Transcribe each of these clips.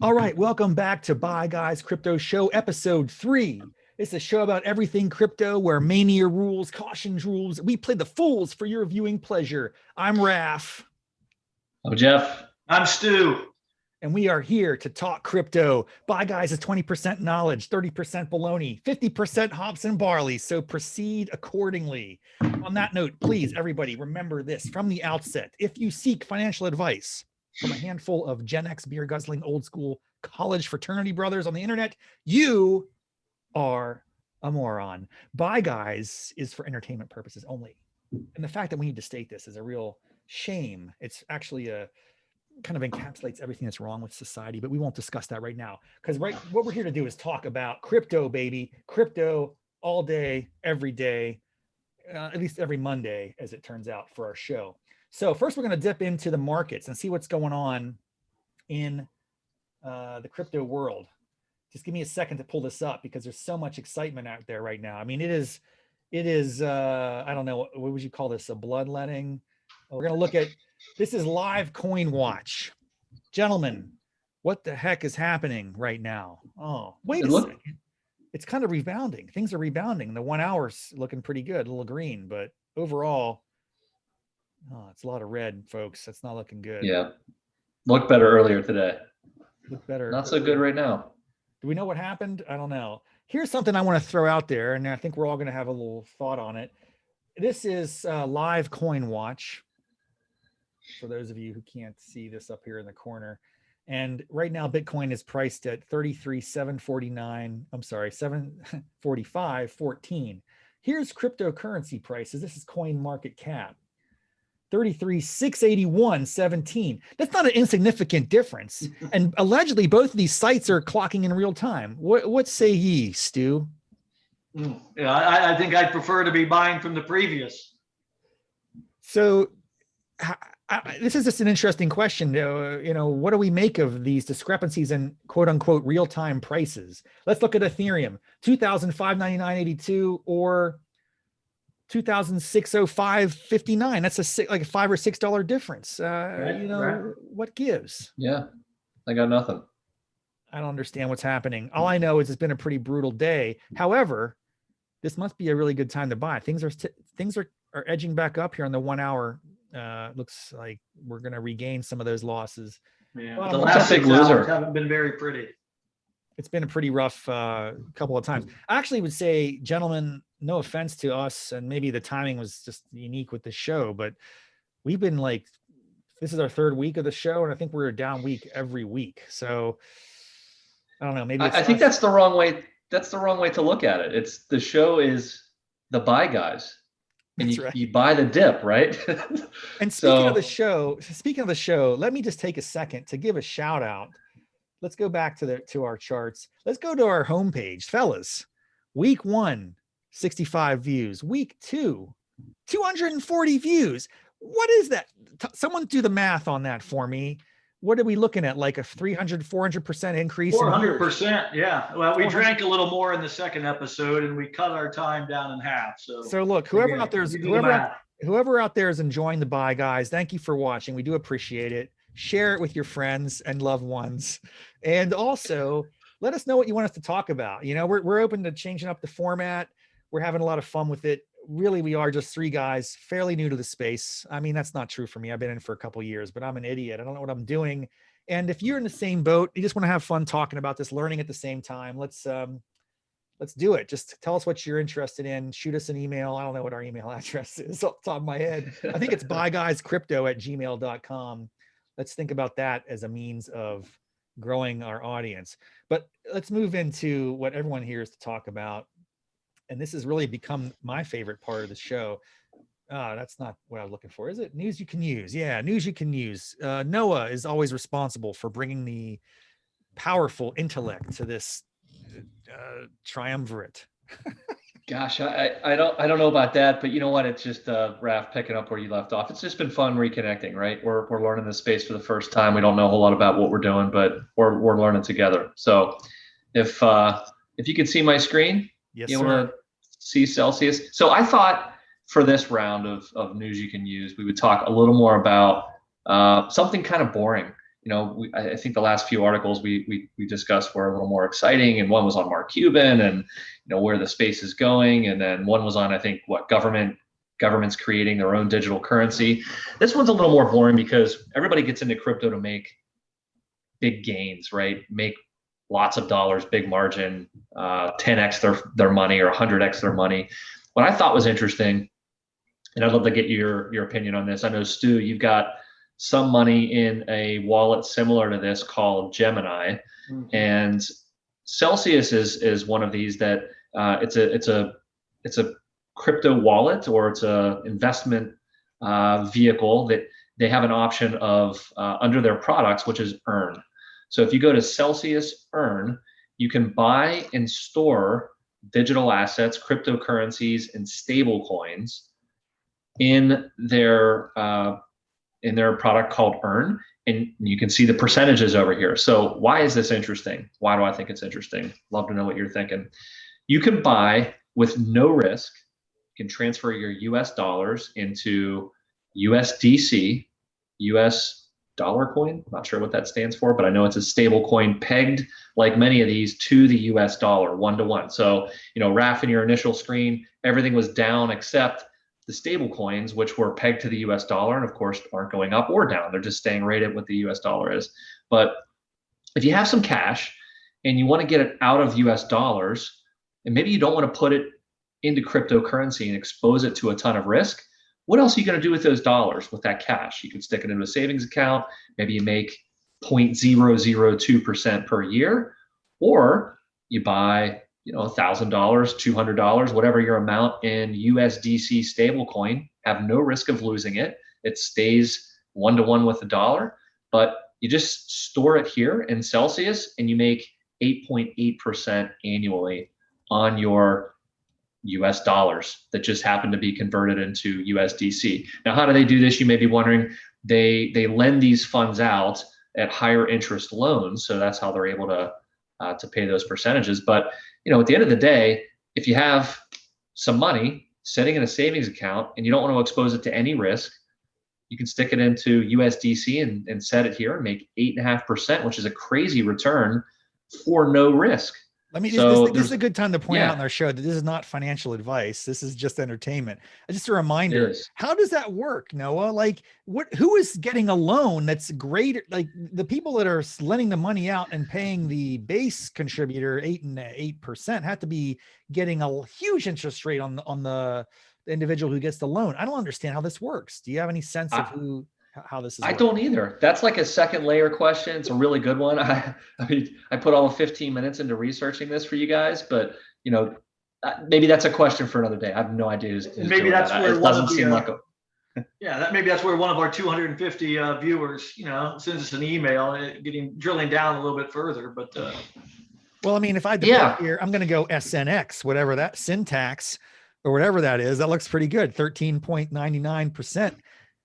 All right, welcome back to Bye Guys Crypto Show, episode 3. It's a show about everything crypto where mania rules, cautions rules. We play the fools for your viewing pleasure. I'm Raff. I'm Jeff. I'm Stu. And we are here to talk crypto. Bye Guys is 20% knowledge, 30% baloney, 50% hops and barley. So proceed accordingly. On that note, please, everybody, remember this from the outset. If you seek financial advice from a handful of Gen X beer guzzling old school college fraternity brothers on the internet, you are a moron. Bye Guys is for entertainment purposes only. And the fact that we need to state this is a real shame. It's actually a kind of encapsulates everything that's wrong with society, but we won't discuss that right now. Because what we're here to do is talk about crypto, baby. Crypto all day, every day, at least every Monday, as it turns out, for our show. So first, we're going to dip into the markets and see what's going on in the crypto world. Just give me a second to pull this up because there's so much excitement out there right now. I mean, it is. I don't know, what would you call this? A bloodletting. We're going to look at, this is live coin watch. Gentlemen, what the heck is happening right now? Oh, wait a second. It's kind of rebounding. Things are rebounding. The 1 hour's looking pretty good, a little green, but overall, it's a lot of red, folks. That's not looking good. Yeah. Looked better earlier today. Looked better. Not so good right now. Do we know what happened? I don't know. Here's something I want to throw out there, and I think we're all going to have a little thought on it. This is live coin watch. For those of you who can't see this up here in the corner. And right now, Bitcoin is priced at 745.14. Here's cryptocurrency prices. This is coin market cap. 33,681.17. That's not an insignificant difference. And allegedly, both of these sites are clocking in real time. What say ye, Stu? Yeah, I think I'd prefer to be buying from the previous. So this is just an interesting question. What do we make of these discrepancies in quote unquote real-time prices? Let's look at Ethereum, 2,599.82 or 2,605.59. That's like a $5 or $6 difference. Right. What gives? Yeah, I got nothing. I don't understand what's happening. All I know is it's been a pretty brutal day. However, this must be a really good time to buy. Things are edging back up here on the 1 hour. Looks like we're going to regain some of those losses. Yeah, the last 6 hours haven't been very pretty. It's been a pretty rough couple of times. I actually would say, gentlemen, no offense to us, and maybe the timing was just unique with the show, but we've been this is our 3rd week of the show, and I think we're a down week every week. So I don't know. Maybe I think that's the wrong way. That's the wrong way to look at it. It's the show is the buy guys. And you buy the dip, right? And speaking of the show, let me just take a second to give a shout out. Let's go back to our charts. Let's go to our homepage, fellas. Week 1, 65 views. Week 2, 240 views. What is that? Someone do the math on that for me. What are we looking at? Like a 300, 400% increase? 400%. Yeah. Well, we drank a little more in the second episode and we cut our time down in half. So look, whoever out there is enjoying the Bye Guys, thank you for watching. We do appreciate it. Share it with your friends and loved ones. And also let us know what you want us to talk about. We're open to changing up the format. We're having a lot of fun with it. Really, we are just 3 guys fairly new to the space. I mean, that's not true for me. I've been in for a couple of years, but I'm an idiot. I don't know what I'm doing. And if you're in the same boat, you just want to have fun talking about this, learning at the same time, let's do it. Just tell us what you're interested in. Shoot us an email. I don't know what our email address is off the top of my head. I think it's buyguyscrypto@gmail.com. Let's think about that as a means of growing our audience. But let's move into what everyone here is to talk about. And this has really become my favorite part of the show. That's not what I was looking for, is it? News you can use. Yeah, news you can use. Noah is always responsible for bringing the powerful intellect to this triumvirate. Gosh, I don't know about that, but you know what? It's just Raff picking up where you left off. It's just been fun reconnecting, right? We're learning this space for the first time. We don't know a whole lot about what we're doing, but we're learning together. So if you can see my screen, yes, you sir. Want to see Celsius. So I thought for this round of news you can use, we would talk a little more about something kind of boring. I think the last few articles we discussed were a little more exciting, and one was on Mark Cuban and where the space is going, and then one was on, I think, what governments creating their own digital currency. This one's a little more boring because everybody gets into crypto to make big gains, right? Make lots of dollars, big margin, 10x their money or 100x their money. What I thought was interesting, and I'd love to get your opinion on this. I know, Stu, you've got some money in a wallet similar to this called Gemini, and Celsius is one of these that it's a crypto wallet, or it's a investment vehicle that they have an option of under their products, which is Earn. So if you go to Celsius Earn, you can buy and store digital assets, cryptocurrencies, and stable coins in their product called Earn, and you can see the percentages over here. So why is this interesting? Why do I think it's interesting? Love to know what you're thinking. You can buy with no risk. You can transfer your US dollars into USDC, US dollar coin. I'm not sure what that stands for, but I know it's a stable coin pegged, like many of these, to the US dollar 1-to-1. So, Raff, in your initial screen, everything was down except the stable coins, which were pegged to the US dollar, and of course aren't going up or down. They're just staying right at what the US dollar is. But if you have some cash and you want to get it out of US dollars, and maybe you don't want to put it into cryptocurrency and expose it to a ton of risk, what else are you going to do with those dollars, with that cash? You can stick it into a savings account. Maybe you make 0.002% per year, or you buy $1,000, $200, whatever your amount in USDC stablecoin, have no risk of losing it. It stays 1-to-1 with the dollar, but you just store it here in Celsius and you make 8.8% annually on your US dollars that just happen to be converted into USDC. Now, how do they do this? You may be wondering. They lend these funds out at higher interest loans, so that's how they're able to pay those percentages. But at the end of the day, if you have some money sitting in a savings account and you don't want to expose it to any risk, you can stick it into USDC and set it here and make 8.5%, which is a crazy return for no risk. This is a good time to point out in our show that this is not financial advice. This is just entertainment. Just a reminder. How does that work, Noah? Like, who is getting a loan that's great? Like, the people that are lending the money out and paying the base contributor 8% have to be getting a huge interest rate on the individual who gets the loan. I don't understand how this works. Do you have any sense of how this is working? I don't either. That's like a second layer question. It's a really good one. I mean, I put all of 15 minutes into researching this for you guys, but maybe that's a question for another day. I have no idea. Maybe that's where it doesn't seem like maybe that's where one of our 250 viewers, sends us an email, drilling down a little bit further. But well, I mean, if I had to put here, I'm going to go SNX, whatever that syntax or whatever that is. That looks pretty good. 13.99%.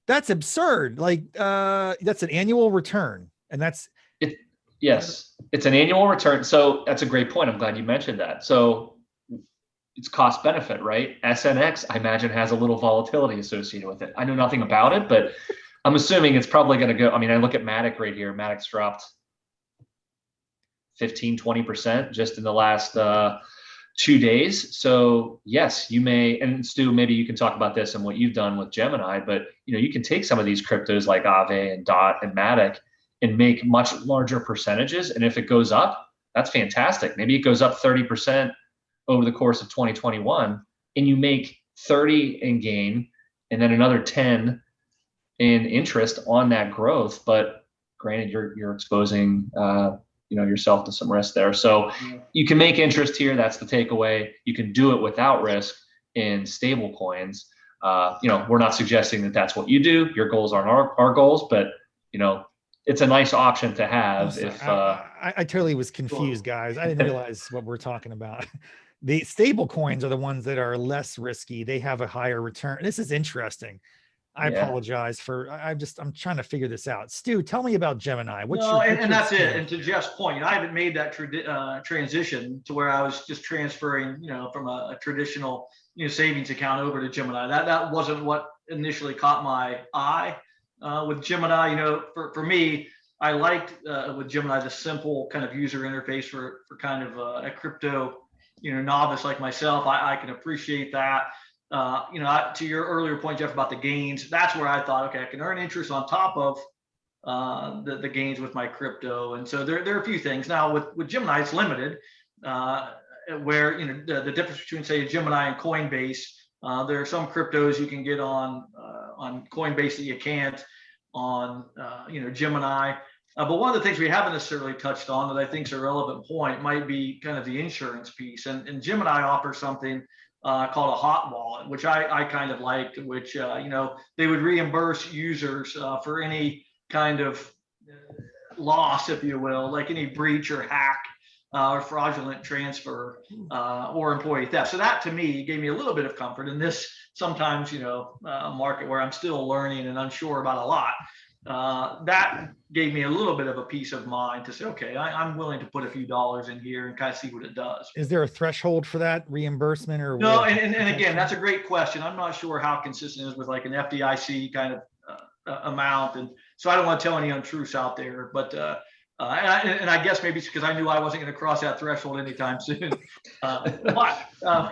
That's absurd. Like, that's an annual return, and that's it. Yes, it's an annual return. So that's a great point. I'm glad you mentioned that. So it's cost benefit, right? SNX, I imagine, has a little volatility associated with it. I know nothing about it, but I'm assuming it's probably going to go. I mean, I look at Matic right here. Matic's dropped 15-20% just in the last 2 days. So yes, you may, and Stu, maybe you can talk about this and what you've done with Gemini, but you can take some of these cryptos like Aave and DOT and Matic and make much larger percentages. And if it goes up, that's fantastic. Maybe it goes up 30% over the course of 2021, and you make 30 in gain and then another 10 in interest on that growth. But granted, you're exposing yourself to some risk there. So you can make interest here. That's the takeaway. You can do it without risk in stable coins. We're not suggesting that that's what you do. Your goals aren't our goals, but it's a nice option to have. I totally was confused, guys. I didn't realize what we're talking about. The stable coins are the ones that are less risky. They have a higher return. This is interesting. I apologize for, I'm trying to figure this out. Stu, tell me about Gemini. And that's it. And to Jeff's point, I haven't made that transition to where I was just transferring, from a traditional, savings account over to Gemini. That wasn't what initially caught my eye with Gemini. For me, I liked with Gemini the simple kind of user interface for kind of a crypto, novice like myself. I can appreciate that. To your earlier point, Jeff, about the gains, that's where I thought, okay, I can earn interest on top of the gains with my crypto. And so there are a few things. Now with Gemini, it's limited, where the difference between, say, Gemini and Coinbase. There are some cryptos you can get on Coinbase that you can't on Gemini. But one of the things we haven't necessarily touched on that I think is a relevant point might be kind of the insurance piece. And Gemini offers something called a hot wallet, which I kind of liked, which they would reimburse users for any kind of loss, if you will, like any breach or hack or fraudulent transfer or employee theft. So that to me gave me a little bit of comfort in this sometimes market where I'm still learning and unsure about a lot. That gave me a little bit of a peace of mind to say, okay, I'm willing to put a few dollars in here and kind of see what it does. Is there a threshold for that reimbursement or no? And again, that's a great question. I'm not sure how consistent it is with like an FDIC kind of amount, and so I don't want to tell any untruths out there. But and I guess maybe it's because I knew I wasn't going to cross that threshold anytime soon. But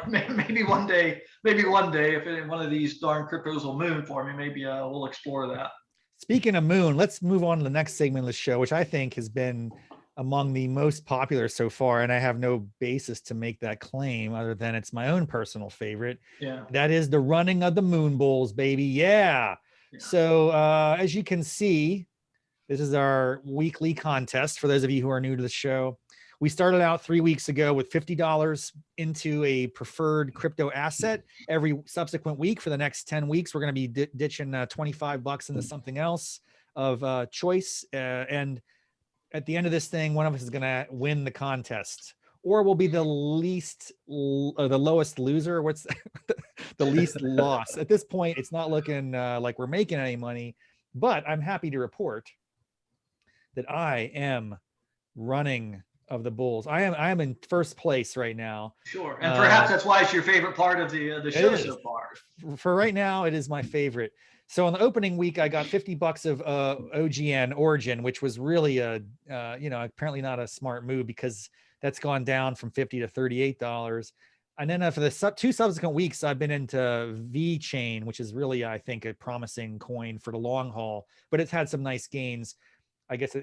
maybe one day, if one of these darn cryptos will moon for me, maybe we'll explore that. Speaking of moon, let's move on to the next segment of the show, which I think has been among the most popular so far. And I have no basis to make that claim other than it's my own personal favorite. Yeah. That is the running of the moon bulls, baby. Yeah. So as you can see, this is our weekly contest. For those of you who are new to the show, we started out 3 weeks ago with $50 into a preferred crypto asset. Every subsequent week for the next 10 weeks, we're going to be ditching $25 into something else of choice. And at the end of this thing, one of us is going to win the contest, or we'll be the lowest loser. What's the least loss? At this point, it's not looking like we're making any money, but I'm happy to report that I am running of the bulls. I am in first place right now. Sure. And perhaps that's why it's your favorite part of the show so far. For right now, it is my favorite. So in the opening week, I got $50 of OGN Origin, which was really apparently not a smart move because that's gone down from $50 to $38. And then for the two subsequent weeks, I've been into VeChain, which is really, I think, a promising coin for the long haul, but it's had some nice gains. I guess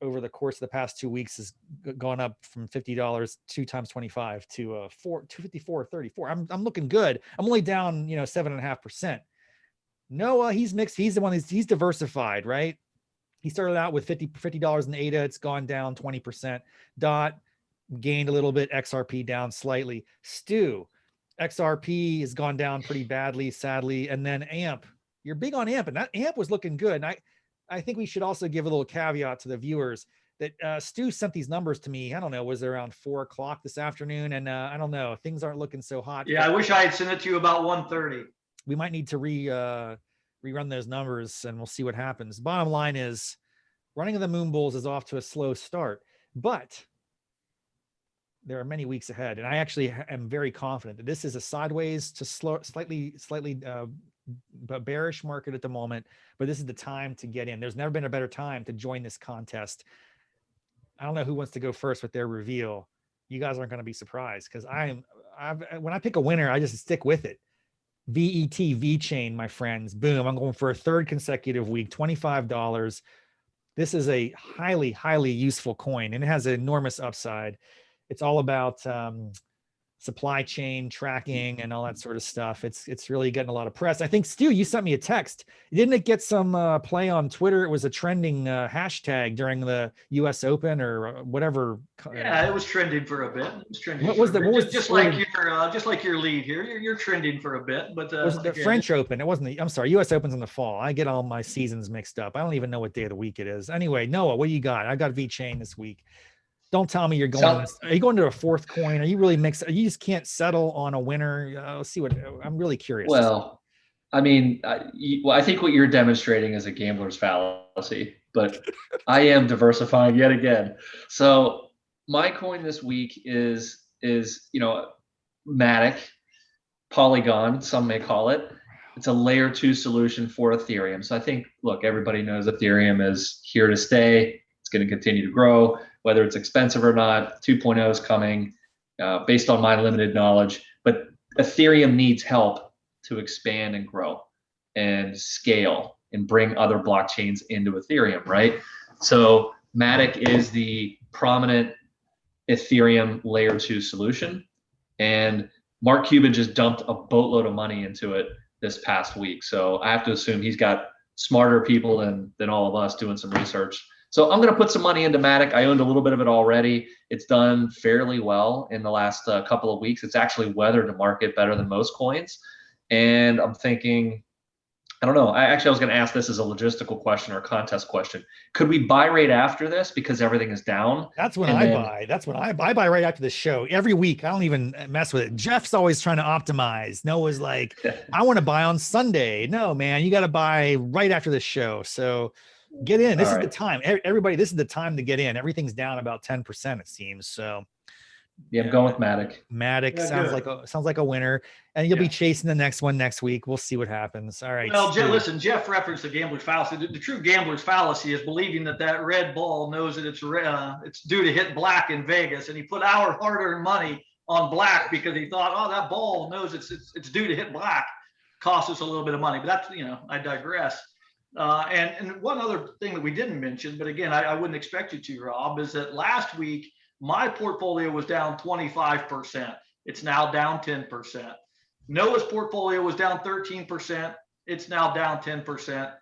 over the course of the past 2 weeks has gone up from $50, 2 times 25 to $254, $34. I'm looking good. I'm only down, 7.5%. Noah, he's mixed. He's the one he's diversified, right? He started out with $50 in ADA. It's gone down 20%. Dot gained a little bit. XRP down slightly. Stu, XRP has gone down pretty badly, sadly. And then AMP, you're big on AMP, and that AMP was looking good. And I think we should also give a little caveat to the viewers that Stu sent these numbers to me. I don't know, was it around 4 o'clock this afternoon? And I don't know, things aren't looking so hot. Yeah, I wish I had sent it to you about 1:30. We might need to rerun those numbers and we'll see what happens. Bottom line is running of the moon bulls is off to a slow start, but there are many weeks ahead. And I actually am very confident that this is a sideways to slightly bearish market at the moment, but this is the time to get in. There's never been a better time to join this contest. I don't know who wants to go first with their reveal. You guys aren't going to be surprised because when I pick a winner, I just stick with it. VeChain, my friends. Boom. I'm going for a third consecutive week, $25. This is a highly, highly useful coin and it has an enormous upside. It's all about supply chain tracking and all that sort of stuff. It's really getting a lot of press. I think, Stu, you sent me a text. Didn't it get some play on Twitter? It was a trending hashtag during the US Open or whatever. Yeah, it was trending for a bit. It was trending. What was just like your lead here? You're trending for a bit, but was it the French Open? It wasn't I'm sorry, US Open's in the fall. I get all my seasons mixed up. I don't even know what day of the week it is. Anyway, Noah, what do you got? I got VeChain this week. Don't tell me you're going. Are you going to a fourth coin? Are you really mixed? You just can't settle on a winner. Let's see what. I'm really curious. Well, I mean, I think what you're demonstrating is a gambler's fallacy, but I am diversifying yet again. So my coin this week is Matic, Polygon, some may call it. It's a layer 2 solution for Ethereum. So I think, look, everybody knows Ethereum is here to stay. going to continue to grow, whether it's expensive or not. 2.0 is coming, based on my limited knowledge. But Ethereum needs help to expand and grow and scale and bring other blockchains into Ethereum, right? So Matic is the prominent Ethereum layer 2 solution. And Mark Cuban just dumped a boatload of money into it this past week. So I have to assume he's got smarter people than all of us doing some research. So I'm going to put some money into Matic. I owned a little bit of it already. It's done fairly well in the last couple of weeks. It's actually weathered the market better than most coins. And I'm thinking, I don't know. I was going to ask this as a logistical question or a contest question. Could we buy right after this because everything is down? That's when I buy. That's when I buy right after the show every week. I don't even mess with it. Jeff's always trying to optimize. Noah's like, I want to buy on Sunday. No, man, you got to buy right after the show. So get in. This is the time. Everybody, this is the time to get in. Everything's down about 10%, it seems. So yeah, I'm going with Matic. Matic sounds like a winner, and you'll be chasing the next one next week. We'll see what happens. All right. Well, listen, Jeff referenced the gambler's fallacy. The true gambler's fallacy is believing that red ball knows that it's due to hit black in Vegas, and he put our hard-earned money on black because he thought, oh, that ball knows it's due to hit black. Cost us a little bit of money, but that's, I digress. And one other thing that we didn't mention, but again, I wouldn't expect you to, Rob, is that last week my portfolio was down 25%. It's now down 10%. Noah's portfolio was down 13%. It's now down 10%.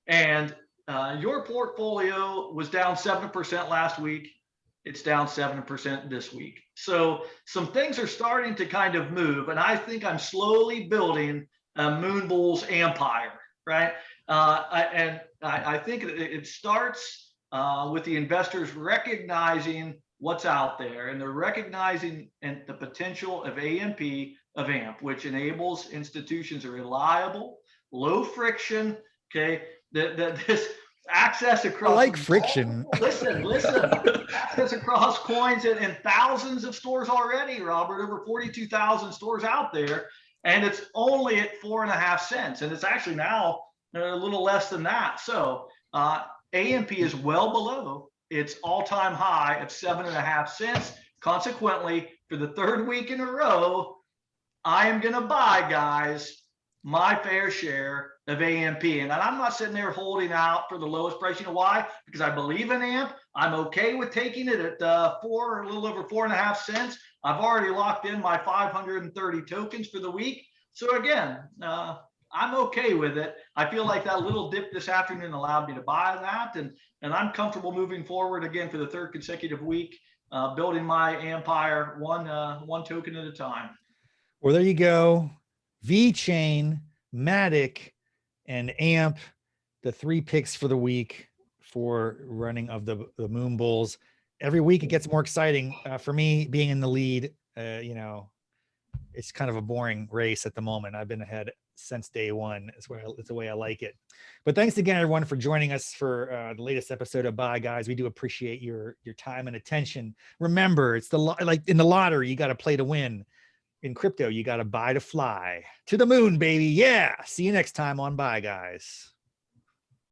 And your portfolio was down 7% last week. It's down 7% this week. So some things are starting to kind of move. And I think I'm slowly building a Moon Bulls empire, right? I think it starts with the investors recognizing what's out there, and they're recognizing the potential of AMP, which enables institutions a reliable, low friction, this access across. I like friction. Listen, access across coins in thousands of stores already, Robert, over 42,000 stores out there, and it's only at 4.5 cents, and it's actually now a little less than that. So AMP is well below its all-time high of 7.5 cents. Consequently, for the third week in a row, I am going to buy, guys, my fair share of AMP. And I'm not sitting there holding out for the lowest price. You know why? Because I believe in AMP. I'm okay with taking it at a little over 4.5 cents. I've already locked in my 530 tokens for the week. So again, I'm okay with it. I feel like that little dip this afternoon allowed me to buy that, and I'm comfortable moving forward again for the third consecutive week, building my empire one token at a time. Well, there you go. VeChain, Matic, and AMP, the 3 picks for the week for running of the Moon Bulls. Every week it gets more exciting. For me, being in the lead, it's kind of a boring race at the moment. I've been ahead since day one. It's the way I like it. But thanks again, everyone, for joining us for the latest episode of Bye Guys. We do appreciate your time and attention. Remember, it's like in the lottery, you got to play to win. In crypto, you got to buy to fly. To the moon, baby. Yeah. See you next time on Bye Guys.